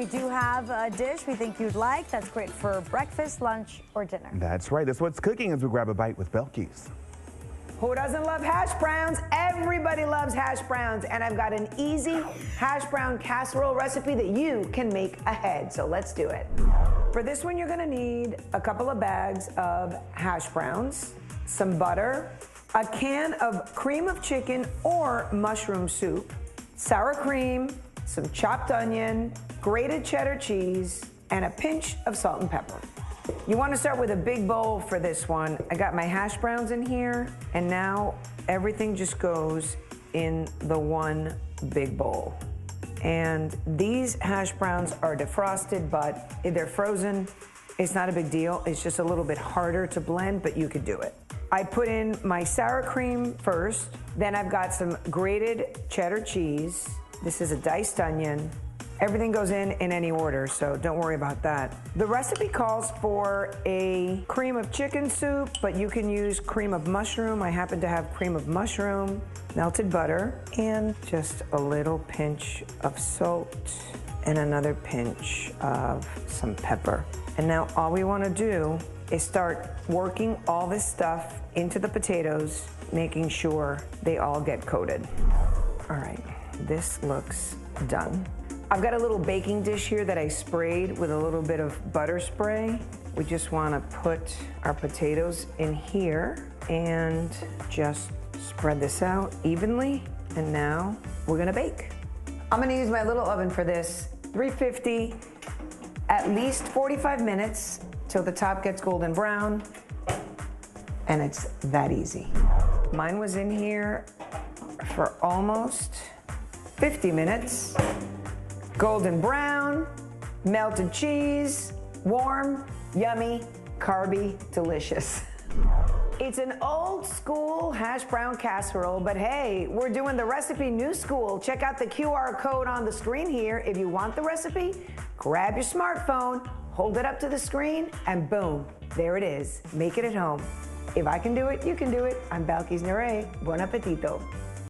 we do have a dish we think you'd like that's great for breakfast, lunch, or dinner. That's right. That's what's cooking as we grab a bite with Belkys. Who doesn't love hash browns? Everybody loves hash browns, and I've got an easy hash brown casserole recipe that you can make ahead, so let's do it. For this one, you're gonna need a couple of bags of hash browns, some butter, a can of cream of chicken or mushroom soup, sour cream, some chopped onion, grated cheddar cheese, and a pinch of salt and pepper. You want to start with a big bowl for this one. I got my hash browns in here, and now everything just goes in the one big bowl. And these hash browns are defrosted, but if they're frozen, it's not a big deal. It's just a little bit harder to blend, but you could do it. I put in my sour cream first, then I've got some grated cheddar cheese. This is a diced onion. Everything goes in any order, so don't worry about that. The recipe calls for a cream of chicken soup, but you can use cream of mushroom. I happen to have cream of mushroom, melted butter, and just a little pinch of salt and another pinch of some pepper. And now all we want to do is start working all this stuff into the potatoes, making sure they all get coated. All right, this looks done. I've got a little baking dish here that I sprayed with a little bit of butter spray. We just want to put our potatoes in here and just spread this out evenly. And now we're gonna bake. I'm gonna use my little oven for this, 350, at least 45 minutes till the top gets golden brown. And it's that easy. Mine was in here for almost 50 minutes. Golden brown, melted cheese, warm, yummy, carby, delicious. It's an old school hash brown casserole, but hey, we're doing the recipe new school. Check out the QR code on the screen here. If you want the recipe, grab your smartphone, hold it up to the screen, and boom, there it is. Make it at home. If I can do it, you can do it. I'm Belkys Nere. Buon appetito.